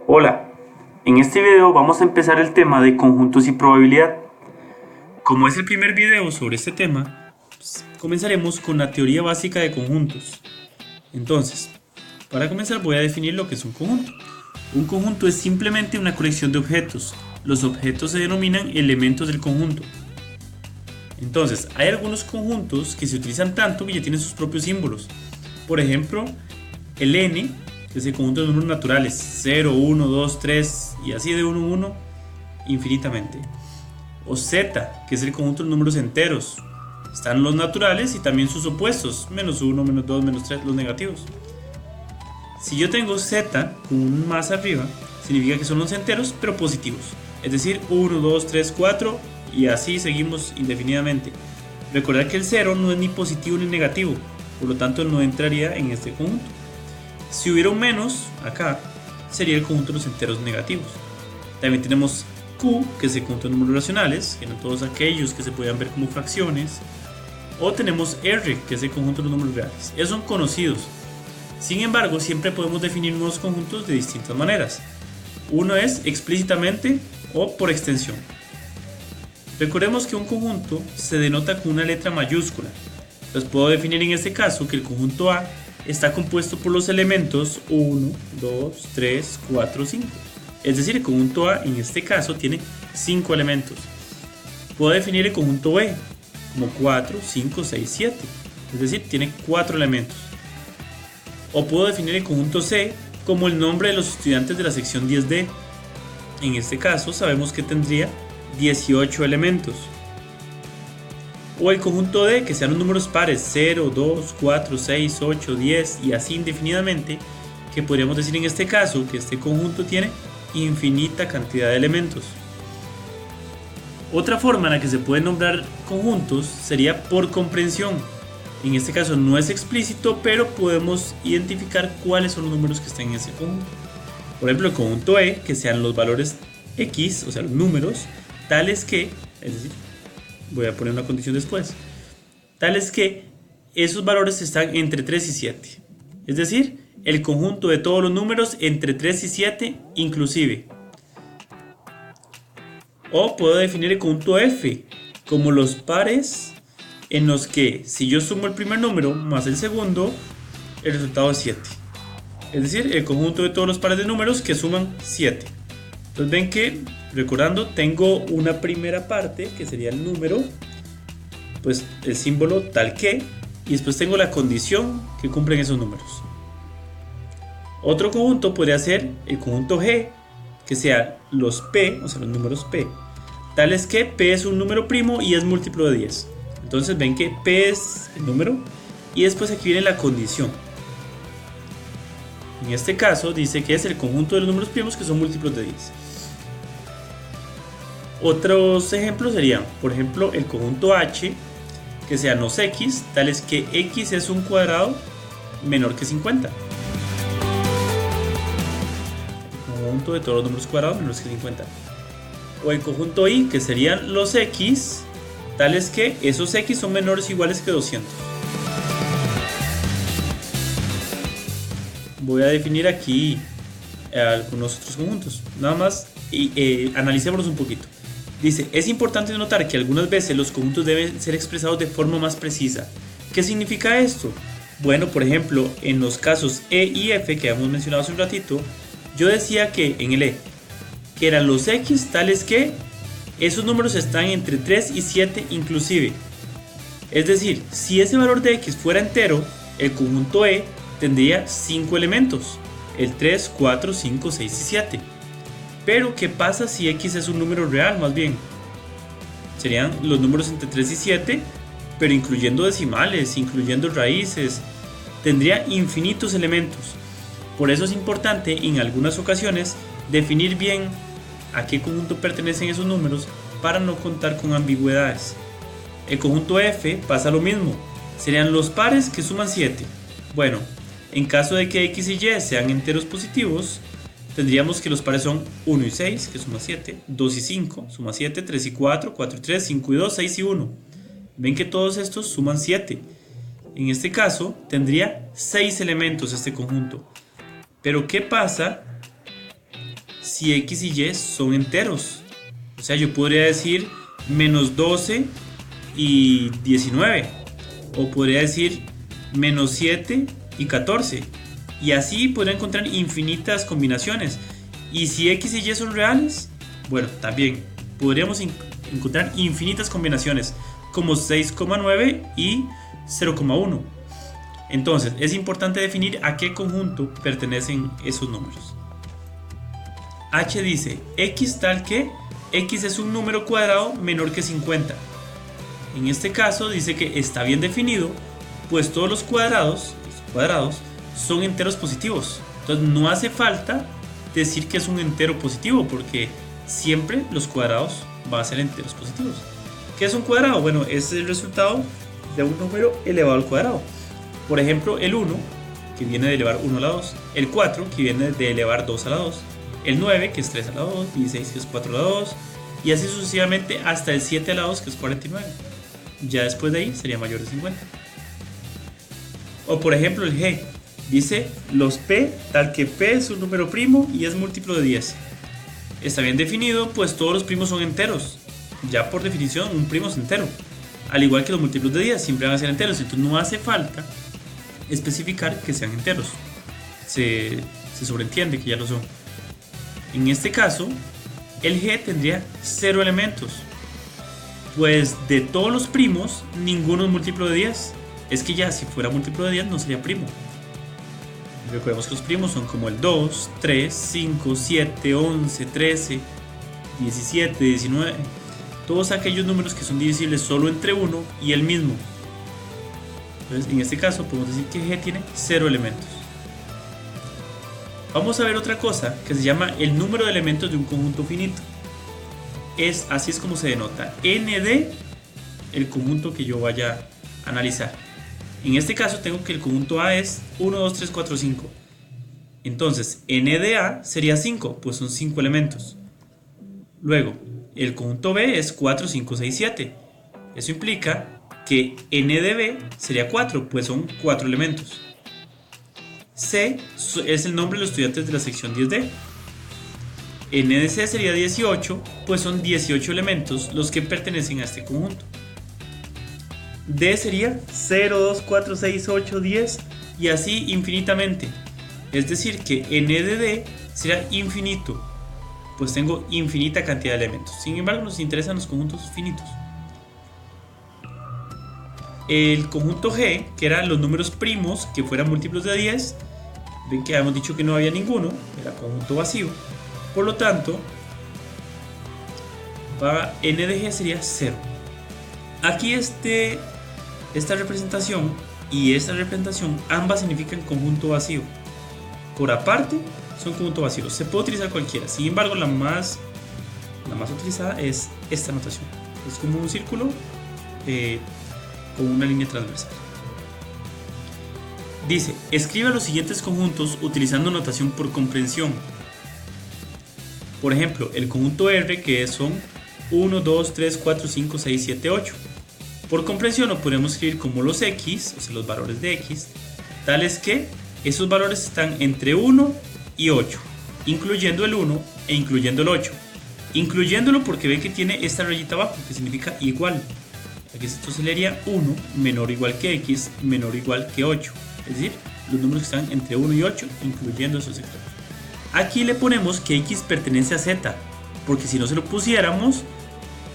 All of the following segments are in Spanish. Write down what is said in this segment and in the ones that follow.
Hola, en este video vamos a empezar el tema de conjuntos y probabilidad. Como es el primer video sobre este tema, comenzaremos con la teoría básica de conjuntos. Entonces, para comenzar voy a definir lo que es un conjunto. Un conjunto es simplemente una colección de objetos. Los objetos se denominan elementos del conjunto. Entonces, hay algunos conjuntos que se utilizan tanto que ya tienen sus propios símbolos. Por ejemplo, el n, que es el conjunto de números naturales, 0, 1, 2, 3 y así de 1 a 1 infinitamente. O z, que es el conjunto de números enteros. Están los naturales y también sus opuestos, menos 1, menos 2, menos 3, los negativos. Si yo tengo z con un más arriba, significa que son los enteros, pero positivos. Es decir, 1, 2, 3, 4 y así seguimos indefinidamente. Recordad que el 0 no es ni positivo ni negativo, por lo tanto no entraría en este conjunto. Si hubiera un menos acá, sería el conjunto de los enteros negativos. También tenemos Q, que es el conjunto de números racionales, que eran todos aquellos que se podían ver como fracciones. O tenemos R, que es el conjunto de los números reales. Esos son conocidos. Sin embargo, siempre podemos definir nuevos conjuntos de distintas maneras. Uno es explícitamente o por extensión. Recordemos que un conjunto se denota con una letra mayúscula. Entonces puedo definir en este caso que el conjunto A está compuesto por los elementos 1, 2, 3, 4, 5. Es decir, el conjunto A en este caso tiene 5 elementos. Puedo definir el conjunto B como 4, 5, 6, 7. Es decir, tiene 4 elementos. O puedo definir el conjunto C como el nombre de los estudiantes de la sección 10D. En este caso sabemos que tendría 18 elementos. O el conjunto D, que sean los números pares 0, 2, 4, 6, 8, 10 y así indefinidamente, que podríamos decir en este caso que este conjunto tiene infinita cantidad de elementos. Otra forma en la que se pueden nombrar conjuntos sería por comprensión. En este caso no es explícito, pero podemos identificar cuáles son los números que están en ese conjunto. Por ejemplo, el conjunto E, que sean los valores X, o sea los números, tales que, es decir, voy a poner una condición después, tales que esos valores están entre 3 y 7. Es decir, el conjunto de todos los números entre 3 y 7 inclusive. O puedo definir el conjunto F como los pares en los que si yo sumo el primer número más el segundo, el resultado es 7. Es decir, el conjunto de todos los pares de números que suman 7. Entonces ven que, recordando, tengo una primera parte que sería el número, pues el símbolo tal que, y después tengo la condición que cumplen esos números. Otro conjunto podría ser el conjunto G, que sea los P, o sea los números P, tales que P es un número primo y es múltiplo de 10. Entonces ven que P es el número y después aquí viene la condición. En este caso dice que es el conjunto de los números primos que son múltiplos de 10. Otros ejemplos serían, por ejemplo, el conjunto H, que sean los X, tales que X es un cuadrado menor que 50. El conjunto de todos los números cuadrados menores que 50. O el conjunto Y, que serían los X, tales que esos X son menores o iguales que 200. Voy a definir aquí algunos otros conjuntos. Nada más analicémoslos un poquito. Dice, es importante notar que algunas veces los conjuntos deben ser expresados de forma más precisa. ¿Qué significa esto? Bueno, por ejemplo, en los casos E y F que hemos mencionado hace un ratito, yo decía que en el E, que eran los X tales que esos números están entre 3 y 7 inclusive. Es decir, si ese valor de X fuera entero, el conjunto E tendría 5 elementos, el 3, 4, 5, 6 y 7. Pero ¿qué pasa si X es un número real más bien? Serían los números entre 3 y 7, pero incluyendo decimales, incluyendo raíces, tendría infinitos elementos. Por eso es importante en algunas ocasiones definir bien a qué conjunto pertenecen esos números para no contar con ambigüedades. El conjunto F pasa lo mismo, serían los pares que suman 7. Bueno, en caso de que X y Y sean enteros positivos, tendríamos que los pares son 1 y 6, que suma 7, 2 y 5, suma 7, 3 y 4, 4 y 3, 5 y 2, 6 y 1. Ven que todos estos suman 7. En este caso, tendría 6 elementos este conjunto. Pero ¿qué pasa si x y y son enteros. O sea, yo podría decir menos 12 y 19. O podría decir menos 7 y 14. Y así podría encontrar infinitas combinaciones. Y si x y y son reales, bueno, también podríamos encontrar infinitas combinaciones, como 6,9 y 0,1. Entonces, es importante definir a qué conjunto pertenecen esos números. H dice, x tal que x es un número cuadrado menor que 50. En este caso dice que está bien definido, pues todos los cuadrados son enteros positivos. Entonces no hace falta decir que es un entero positivo, porque siempre los cuadrados van a ser enteros positivos. ¿Qué es un cuadrado? Bueno, es el resultado de un número elevado al cuadrado. Por ejemplo, el 1, que viene de elevar 1 a la 2. El 4, que viene de elevar 2 a la 2. El 9, que es 3 a la 2. 16, que es 4 a la 2. Y así sucesivamente hasta el 7 a la 2, que es 49. Ya después de ahí sería mayor de 50. O por ejemplo el G. Dice los P tal que P es un número primo y es múltiplo de 10. Está bien definido, pues todos los primos son enteros. Ya por definición un primo es entero. Al igual que los múltiplos de 10 siempre van a ser enteros. Entonces no hace falta especificar que sean enteros. Se sobreentiende que ya lo son. En este caso, el G tendría 0 elementos. Pues de todos los primos, ninguno es múltiplo de 10. Es que ya si fuera múltiplo de 10 no sería primo. Recordemos que los primos son como el 2, 3, 5, 7, 11, 13, 17, 19. Todos aquellos números que son divisibles solo entre uno y el mismo. Entonces, en este caso podemos decir que G tiene 0 elementos. Vamos a ver otra cosa que se llama el número de elementos de un conjunto finito. Así es como se denota. N de el conjunto que yo vaya a analizar. En este caso tengo que el conjunto A es 1, 2, 3, 4, 5. Entonces N de A sería 5, pues son 5 elementos. Luego, el conjunto B es 4, 5, 6, 7. Eso implica que N de B sería 4, pues son 4 elementos. C es el nombre de los estudiantes de la sección 10D. N de C sería 18, pues son 18 elementos los que pertenecen a este conjunto. D sería 0, 2, 4, 6, 8, 10 y así infinitamente. Es decir que N de D será infinito, pues tengo infinita cantidad de elementos. Sin embargo, nos interesan los conjuntos finitos. El conjunto G, que eran los números primos que fueran múltiplos de 10, ven que habíamos dicho que no había ninguno, era conjunto vacío. Por lo tanto, N de G sería 0. Aquí esta representación y esta representación ambas significan conjunto vacío. Por aparte son conjunto vacío. Se puede utilizar cualquiera. Sin embargo, la más utilizada es esta notación. Es como un círculo con una línea transversal. Dice, escriba los siguientes conjuntos utilizando notación por comprensión. Por ejemplo, el conjunto R, que son 1, 2, 3, 4, 5, 6, 7, 8. Por comprensión lo podemos escribir como los X, o sea, los valores de X, tales que esos valores están entre 1 y 8, incluyendo el 1 e incluyendo el 8. Incluyéndolo porque ve que tiene esta rayita abajo, que significa igual. Aquí esto se leería 1 menor o igual que X menor o igual que 8. Es decir, los números que están entre 1 y 8, incluyendo esos sectores. Aquí le ponemos que X pertenece a Z, porque si no se lo pusiéramos,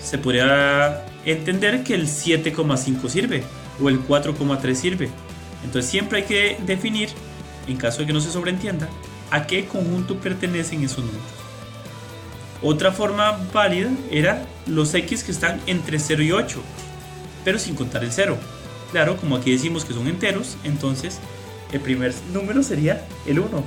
se podría entender que el 7,5 sirve o el 4,3 sirve. Entonces siempre hay que definir, en caso de que no se sobreentienda, a qué conjunto pertenecen esos números. Otra forma válida era los X que están entre 0 y 8, pero sin contar el 0. Claro, como aquí decimos que son enteros, entonces el primer número sería el 1.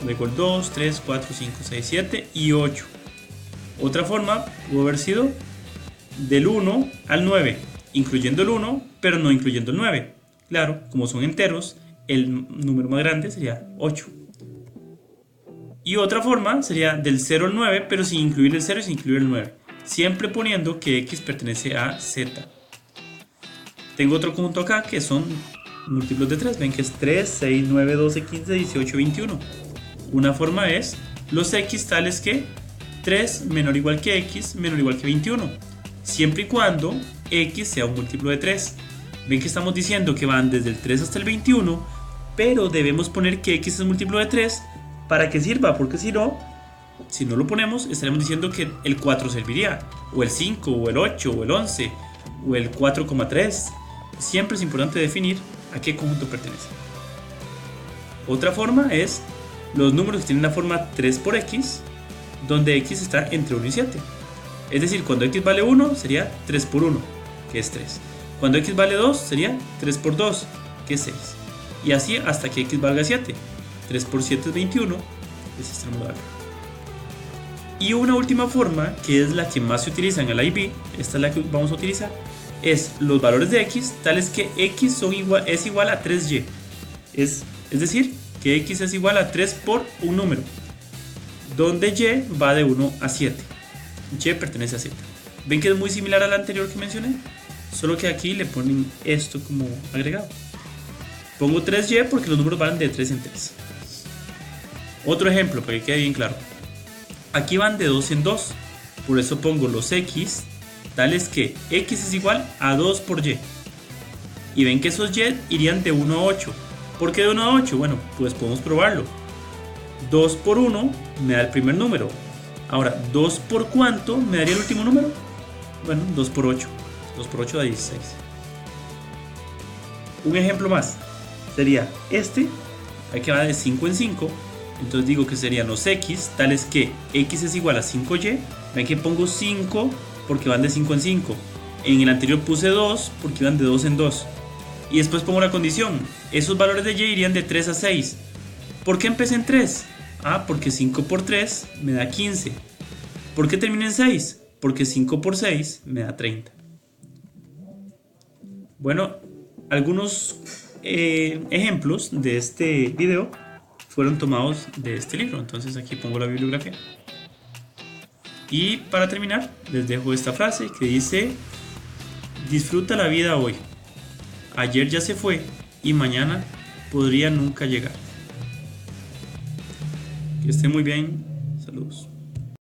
Luego el 2, 3, 4, 5, 6, 7 y 8. Otra forma pudo haber sido del 1 al 9, incluyendo el 1, pero no incluyendo el 9. Claro, como son enteros, el número más grande sería 8. Y otra forma sería del 0 al 9, pero sin incluir el 0 y sin incluir el 9. Siempre poniendo que X pertenece a Z. Tengo otro conjunto acá que son múltiplos de 3. Ven que es 3, 6, 9, 12, 15, 18, 21. Una forma es los x tales que 3 menor o igual que x menor o igual que 21, siempre y cuando x sea un múltiplo de 3. Ven que estamos diciendo que van desde el 3 hasta el 21, pero debemos poner que x es múltiplo de 3 para que sirva, porque si no lo ponemos, estaremos diciendo que el 4 serviría, o el 5, o el 8, o el 11, o el 4,3. Siempre es importante definir a qué conjunto pertenece. Otra forma es los números que tienen la forma 3 por x, donde x está entre 1 y 7. Es decir, cuando x vale 1 sería 3 por 1, que es 3. Cuando x vale 2 sería 3 por 2, que es 6. Y así hasta que x valga 7. 3 por 7 es 21, es extremo largo. Y una última forma, que es la que más se utiliza en el IB, esta es la que vamos a utilizar, es los valores de x tales que x es igual a 3y. Es decir, que x es igual a 3 por un número, donde y va de 1 a 7. Y pertenece a z. ¿Ven que es muy similar al anterior que mencioné? Solo que aquí le ponen esto como agregado. Pongo 3y porque los números van de 3 en 3. Otro ejemplo para que quede bien claro. Aquí van de 2 en 2, por eso pongo los x tales que x es igual a 2 por y. Y ven que esos y irían de 1 a 8. ¿Por qué de 1 a 8? Bueno, pues podemos probarlo. 2 por 1 me da el primer número. Ahora, 2 por ¿cuánto me daría el último número? Bueno, 2 por 8. 2 por 8 da 16. Un ejemplo más sería este, aquí va de 5 en 5. Entonces digo que serían los x tales que x es igual a 5y. Ven que pongo 5 porque van de 5 en 5. En el anterior puse 2 porque van de 2 en 2. Y después pongo la condición. Esos valores de y irían de 3 a 6. ¿Por qué empecé en 3? Porque 5 por 3 me da 15. ¿Por qué terminé en 6? Porque 5 por 6 me da 30. Bueno, algunos ejemplos de este video fueron tomados de este libro. Entonces aquí pongo la bibliografía. Y para terminar, les dejo esta frase que dice: disfruta la vida hoy. Ayer ya se fue y mañana podría nunca llegar. Que estén muy bien. Saludos.